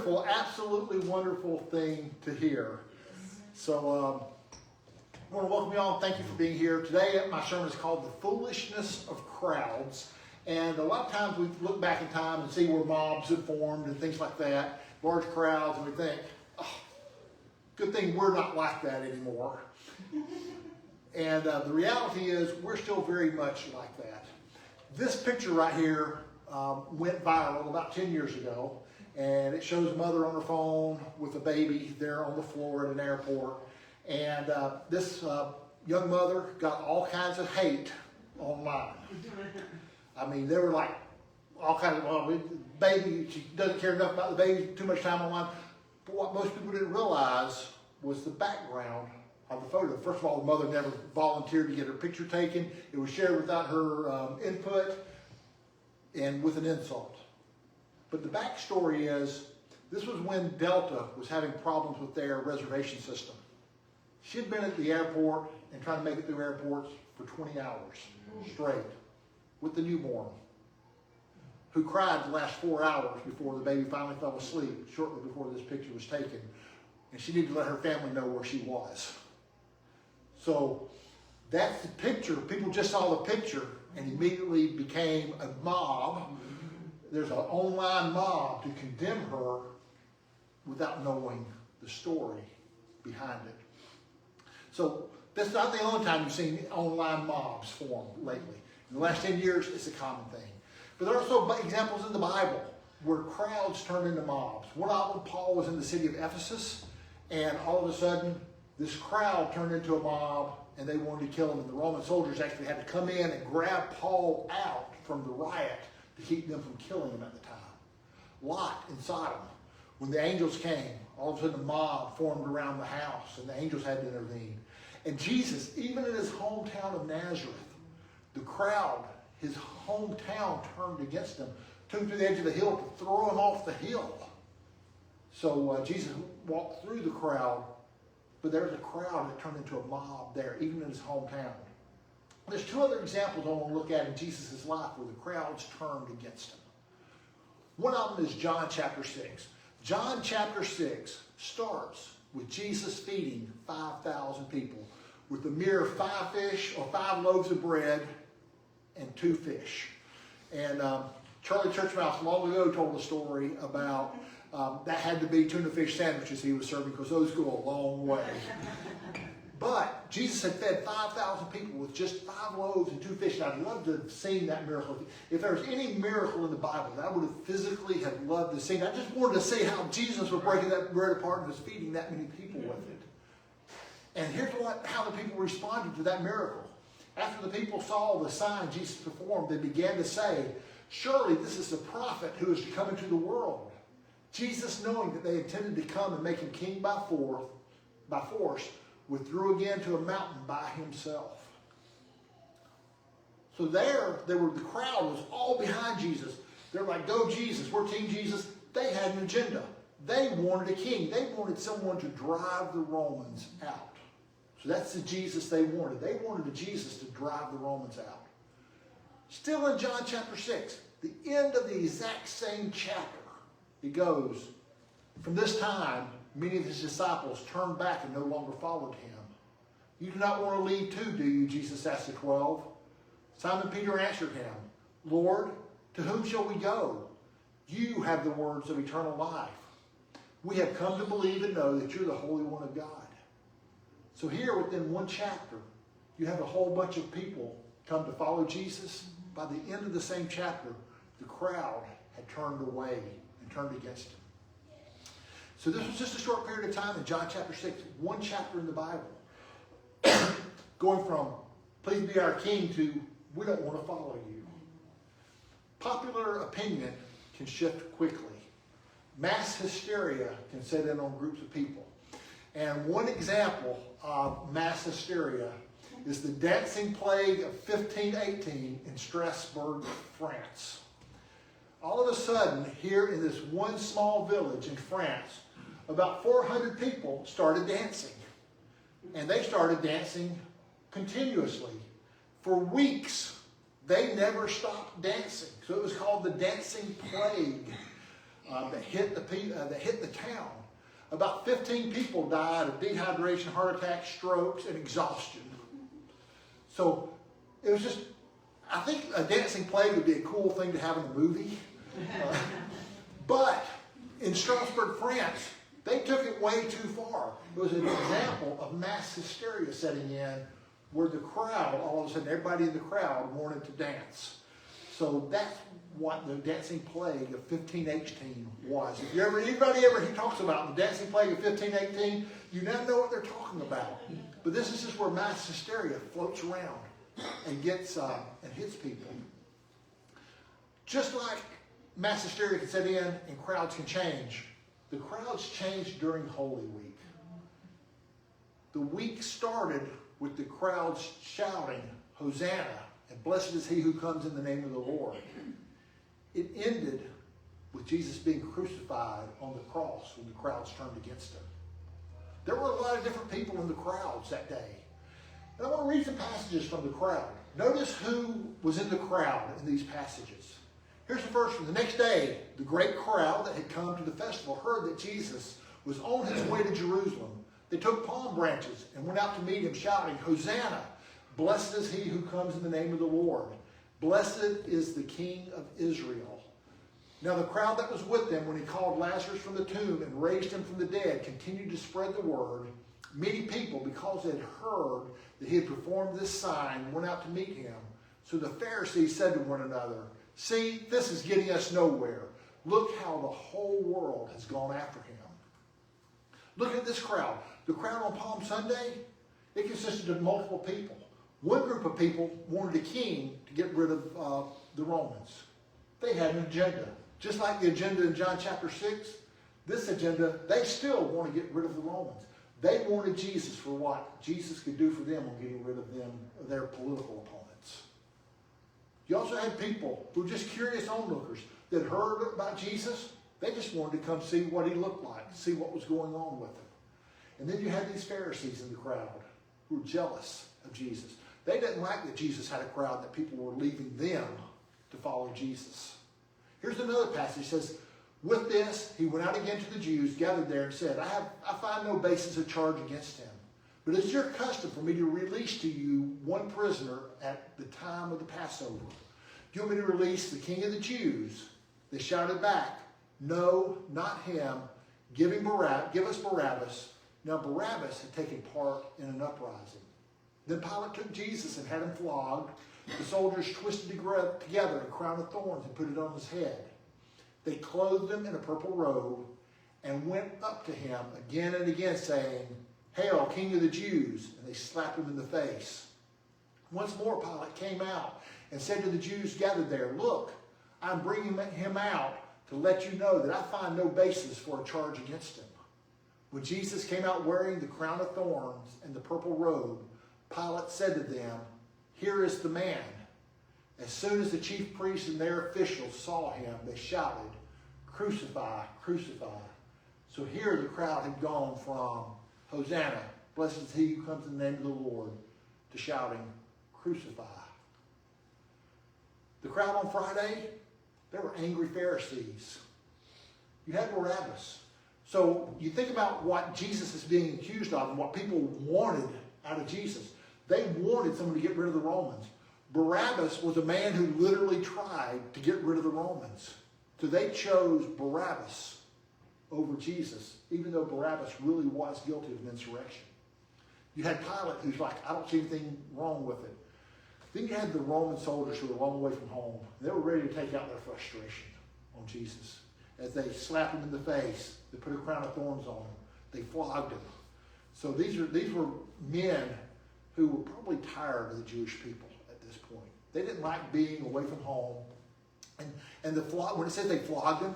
wonderful, absolutely wonderful thing to hear. So I want to welcome you all. Thank you for being here. Today my sermon is called The Foolishness of Crowds. And a lot of times we look back in time and see where mobs have formed and things like that, large crowds, and we think, oh, good thing we're not like that anymore. And the reality is we're still very much like that. This picture right here went viral about 10 years ago, and it shows a mother on her phone with a baby there on the floor at an airport. And this young mother got all kinds of hate online. I mean, they were like all kinds of, well, baby, she doesn't care enough about the baby, too much time online. But what most people didn't realize was the background of the photo. First of all, the mother never volunteered to get her picture taken. It was shared without her input and with an insult. But the backstory is, this was when Delta was having problems with their reservation system. She had been at the airport and trying to make it through airports for 20 hours straight with the newborn, who cried the last 4 hours before the baby finally fell asleep, shortly before this picture was taken. And she needed to let her family know where she was. So that's the picture. People just saw the picture and immediately became a mob. There's an online mob to condemn her without knowing the story behind it. So that's not the only time you've seen online mobs form lately. In the last 10 years, it's a common thing. But there are also examples in the Bible where crowds turn into mobs. One of them, Paul was in the city of Ephesus, and all of a sudden, this crowd turned into a mob, and they wanted to kill him. And the Roman soldiers actually had to come in and grab Paul out from the riot to keep them from killing him at the time. Lot in Sodom, when the angels came, all of a sudden a mob formed around the house, and the angels had to intervene. And Jesus, even in his hometown of Nazareth, the crowd, his hometown turned against him, took him to the edge of the hill to throw him off the hill. So Jesus walked through the crowd, but there was a crowd that turned into a mob there, even in his hometown. There's two other examples I want to look at in Jesus' life where the crowds turned against him. One of them is John chapter 6. John chapter 6 starts with Jesus feeding 5,000 people with a mere 5 fish or 5 loaves of bread and 2 fish. And Charlie Churchmouse long ago told a story about that had to be tuna fish sandwiches he was serving because those go a long way. But Jesus had fed 5,000 people with just 5 loaves and 2 fish. And I'd love to have seen that miracle. If there was any miracle in the Bible that I would have physically have loved to see, I just wanted to see how Jesus was breaking that bread apart and was feeding that many people with it. And here's how the people responded to that miracle. After the people saw the sign Jesus performed, they began to say, surely this is the prophet who is to come into the world. Jesus, knowing that they intended to come and make him king by force, withdrew again to a mountain by himself. So the crowd was all behind Jesus. They're like, go Jesus, we're Team Jesus. They had an agenda. They wanted a king. They wanted someone to drive the Romans out. So that's the Jesus they wanted. They wanted a Jesus to drive the Romans out. Still in John chapter 6, the end of the exact same chapter, it goes, from this time, many of his disciples turned back and no longer followed him. You do not want to leave too, do you? Jesus asked the 12. Simon Peter answered him, Lord, to whom shall we go? You have the words of eternal life. We have come to believe and know that you're the Holy One of God. So here within one chapter, you have a whole bunch of people come to follow Jesus. By the end of the same chapter, the crowd had turned away and turned against him. So this was just a short period of time in John chapter 6, one chapter in the Bible. Going from, please be our king, to, we don't want to follow you. Popular opinion can shift quickly. Mass hysteria can set in on groups of people. And one example of mass hysteria is the dancing plague of 1518 in Strasbourg, France. All of a sudden, here in this one small village in France, about 400 people started dancing. And they started dancing continuously. For weeks, they never stopped dancing. So it was called the dancing plague. that hit the town. About 15 people died of dehydration, heart attacks, strokes, and exhaustion. So it was just, I think a dancing plague would be a cool thing to have in a movie. But in Strasbourg, France, they took it way too far. It was an example of mass hysteria setting in where the crowd, all of a sudden, everybody in the crowd wanted to dance. So that's what the dancing plague of 1518 was. If anybody ever he talks about the dancing plague of 1518, you now know what they're talking about. But this is just where mass hysteria floats around and gets and hits people. Just like mass hysteria can set in and crowds can change, the crowds changed during Holy Week. The week started with the crowds shouting, Hosanna, and blessed is he who comes in the name of the Lord. It ended with Jesus being crucified on the cross when the crowds turned against him. There were a lot of different people in the crowds that day. And I want to read some passages from the crowd. Notice who was in the crowd in these passages. Here's the first one. The next day, the great crowd that had come to the festival heard that Jesus was on his way to Jerusalem. They took palm branches and went out to meet him, shouting, Hosanna! Blessed is he who comes in the name of the Lord. Blessed is the King of Israel. Now the crowd that was with them when he called Lazarus from the tomb and raised him from the dead continued to spread the word. Many people, because they had heard that he had performed this sign, went out to meet him. So the Pharisees said to one another, see, this is getting us nowhere. Look how the whole world has gone after him. Look at this crowd. The crowd on Palm Sunday, it consisted of multiple people. One group of people wanted a king to get rid of the Romans. They had an agenda. Just like the agenda in John chapter 6, this agenda, they still want to get rid of the Romans. They wanted Jesus for what Jesus could do for them on getting rid of them, their political opponents. You also had people who were just curious onlookers that heard about Jesus. They just wanted to come see what he looked like, see what was going on with him. And then you had these Pharisees in the crowd who were jealous of Jesus. They didn't like that Jesus had a crowd, that people were leaving them to follow Jesus. Here's another passage. It says, with this, he went out again to the Jews gathered there and said, I find no basis of charge against him. But it's your custom for me to release to you one prisoner at the time of the Passover. Do you want me to release the king of the Jews? They shouted back, no, not him. Give us Barabbas. Now Barabbas had taken part in an uprising. Then Pilate took Jesus and had him flogged. The soldiers twisted together a crown of thorns and put it on his head. They clothed him in a purple robe and went up to him again and again, saying, Hail, King of the Jews! And they slapped him in the face. Once more Pilate came out and said to the Jews gathered there, Look, I'm bringing him out to let you know that I find no basis for a charge against him. When Jesus came out wearing the crown of thorns and the purple robe, Pilate said to them, Here is the man. As soon as the chief priests and their officials saw him, they shouted, Crucify, crucify. So here the crowd had gone from Hosanna, blessed is he who comes in the name of the Lord, to shouting, Crucify. The crowd on Friday, they were angry Pharisees. You had Barabbas. So you think about what Jesus is being accused of and what people wanted out of Jesus. They wanted someone to get rid of the Romans. Barabbas was a man who literally tried to get rid of the Romans. So they chose Barabbas over Jesus, even though Barabbas really was guilty of an insurrection. You had Pilate, who's like, I don't see anything wrong with it. Then you had the Roman soldiers who were a long way from home. They were ready to take out their frustration on Jesus. As they slapped him in the face, they put a crown of thorns on him. They flogged him. So these were men who were probably tired of the Jewish people at this point. They didn't like being away from home. And when it says they flogged him,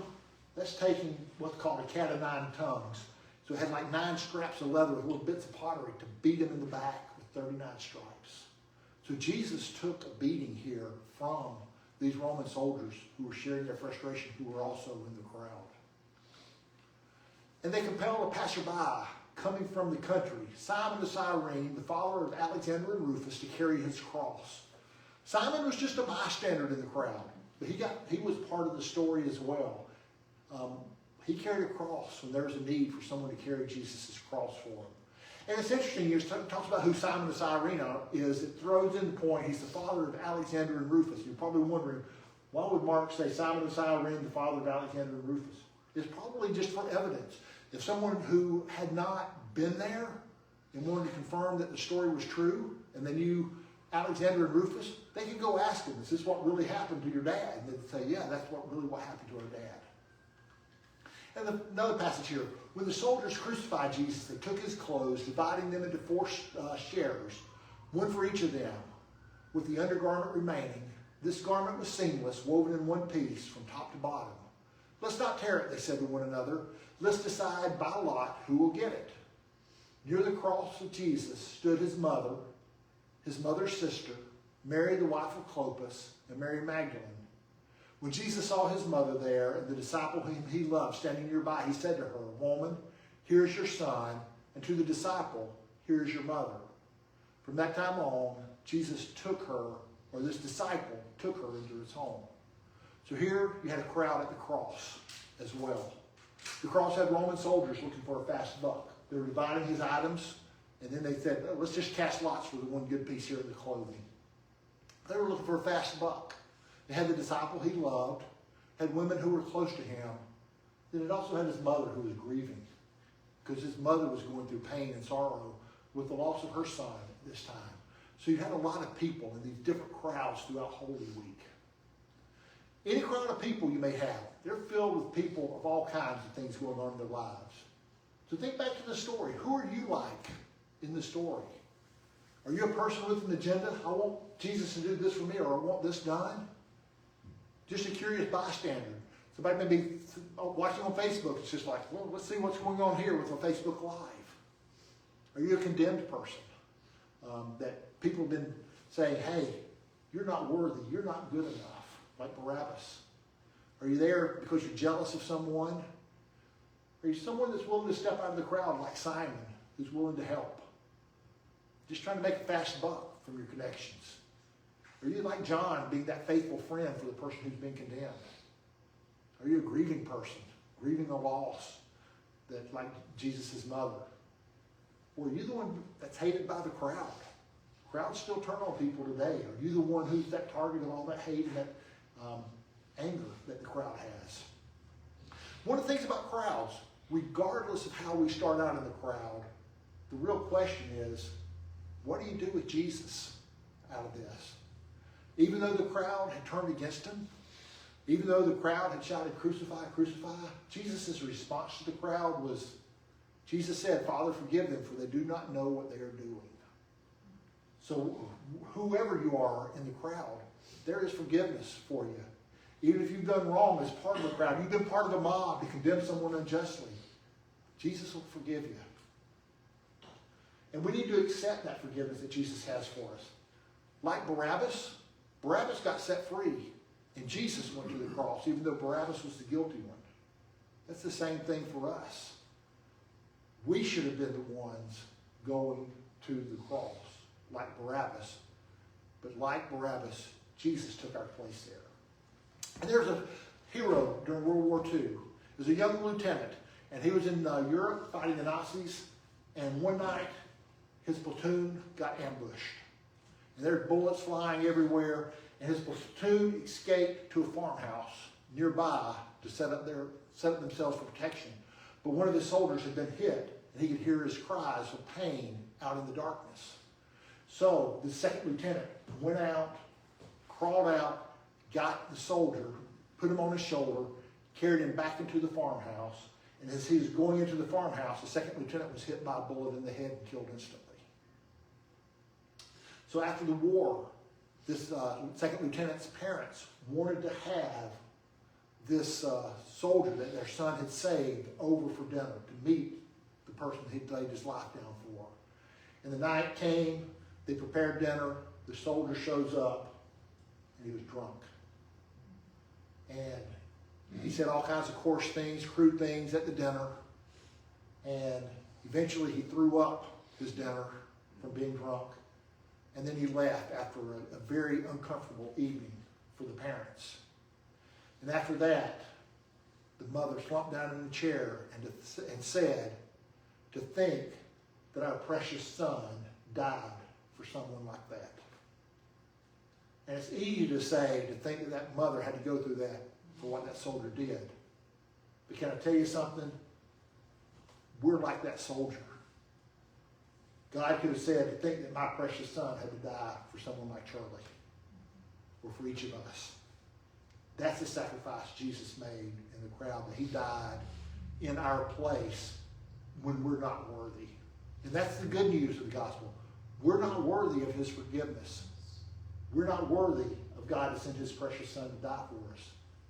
that's taking what's called a cat of nine tongues. So it had like 9 straps of leather with little bits of pottery to beat him in the back with 39 stripes. So Jesus took a beating here from these Roman soldiers who were sharing their frustration, who were also in the crowd. And they compelled a passerby coming from the country, Simon the Cyrene, the father of Alexander and Rufus, to carry his cross. Simon was just a bystander in the crowd, but he was part of the story as well. He carried a cross when there was a need for someone to carry Jesus' cross for him. And it's interesting, it talks about who Simon of Cyrene is. It throws in the point, he's the father of Alexander and Rufus. You're probably wondering, why would Mark say Simon of Cyrene, the father of Alexander and Rufus? It's probably just for evidence. If someone who had not been there and wanted to confirm that the story was true, and they knew Alexander and Rufus, they could go ask him, is this what really happened to your dad? And they'd say, yeah, that's what happened to our dad. And another passage here. When the soldiers crucified Jesus, they took his clothes, dividing them into four shares, one for each of them, with the undergarment remaining. This garment was seamless, woven in one piece from top to bottom. Let's not tear it, they said to one another. Let's decide by lot who will get it. Near the cross of Jesus stood his mother's sister, Mary the wife of Clopas, and Mary Magdalene. When Jesus saw his mother there and the disciple whom he loved standing nearby, he said to her, Woman, here is your son, and to the disciple, here is your mother. From that time on, Jesus took her, or this disciple took her into his home. So here you had a crowd at the cross as well. The cross had Roman soldiers looking for a fast buck. They were dividing his items, and then they said, let's just cast lots for the one good piece here of the clothing. They were looking for a fast buck. They had the disciple he loved, had women who were close to him. Then it also had his mother who was grieving, because his mother was going through pain and sorrow with the loss of her son at this time. So you had a lot of people in these different crowds throughout Holy Week. Any crowd of people you may have, they're filled with people of all kinds of things going on in their lives. So think back to the story. Who are you like in the story? Are you a person with an agenda? I want Jesus to do this for me, or I want this done? Just a curious bystander. Somebody may be watching on Facebook. It's just like, well, let's see what's going on here with a Facebook Live. Are you a condemned person? That people have been saying, hey, you're not worthy. You're not good enough, like Barabbas. Are you there because you're jealous of someone? Are you someone that's willing to step out of the crowd like Simon, who's willing to help? Just trying to make a fast buck from your connections. Are you like John, being that faithful friend for the person who's been condemned? Are you a grieving person, grieving a loss, that like Jesus' mother? Or are you the one that's hated by the crowd? Crowds still turn on people today. Are you the one who's that target of all that hate and that anger that the crowd has? One of the things about crowds, regardless of how we start out in the crowd, the real question is, what do you do with Jesus out of this? Even though the crowd had turned against him, even though the crowd had shouted, crucify, crucify, Jesus' response to the crowd was, Jesus said, Father, forgive them, for they do not know what they are doing. So whoever you are in the crowd, there is forgiveness for you. Even if you've done wrong as part of the crowd, you've been part of the mob to condemn someone unjustly, Jesus will forgive you. And we need to accept that forgiveness that Jesus has for us. Like Barabbas got set free, and Jesus went to the cross, even though Barabbas was the guilty one. That's the same thing for us. We should have been the ones going to the cross, like Barabbas. But like Barabbas, Jesus took our place there. And there's a hero during World War II. He was a young lieutenant, and he was in Europe fighting the Nazis, and one night his platoon got ambushed. And there's bullets flying everywhere, and his platoon escaped to a farmhouse nearby to set up themselves for protection. But one of his soldiers had been hit, and he could hear his cries of pain out in the darkness. So the second lieutenant went out, crawled out, got the soldier, put him on his shoulder, carried him back into the farmhouse, and as he was going into the farmhouse, the second lieutenant was hit by a bullet in the head and killed instantly. So after the war, this second lieutenant's parents wanted to have this soldier that their son had saved over for dinner to meet the person he'd laid his life down for. And the night came, they prepared dinner, the soldier shows up, and he was drunk. And he said all kinds of coarse things, crude things at the dinner, and eventually he threw up his dinner from being drunk. And then he left after a very uncomfortable evening for the parents. And after that, The mother slumped down in the chair and said, to think that our precious son died for someone like that. And it's easy to say, to think that that mother had to go through that for what that soldier did. But can I tell you something? We're like that soldier. God could have said, to think that my precious son had to die for someone like Charlie, or for each of us. That's the sacrifice Jesus made in the crowd, that he died in our place when we're not worthy. And that's the good news of the gospel. We're not worthy of his forgiveness. We're not worthy of God to send his precious son to die for us.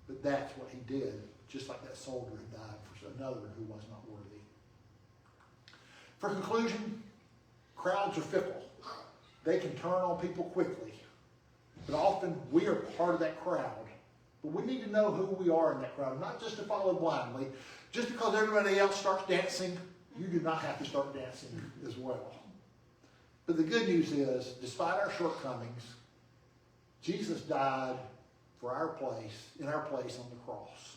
But that's what he did, just like that soldier had died for another who was not worthy. For conclusion, crowds are fickle. They can turn on people quickly. But often we are part of that crowd. But we need to know who we are in that crowd, not just to follow blindly. Just because everybody else starts dancing, you do not have to start dancing as well. But the good news is, despite our shortcomings, Jesus died for our place, in our place on the cross.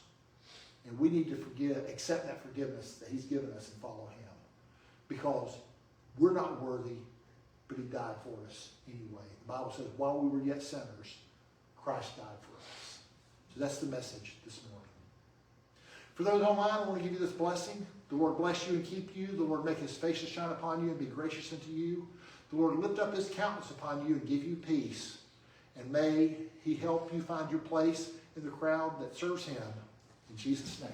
And we need to accept that forgiveness that he's given us and follow him. Because we're not worthy, but he died for us anyway. The Bible says, while we were yet sinners, Christ died for us. So that's the message this morning. For those online, I want to give you this blessing. The Lord bless you and keep you. The Lord make his face to shine upon you and be gracious unto you. The Lord lift up his countenance upon you and give you peace. And may he help you find your place in the crowd that serves him. In Jesus' name.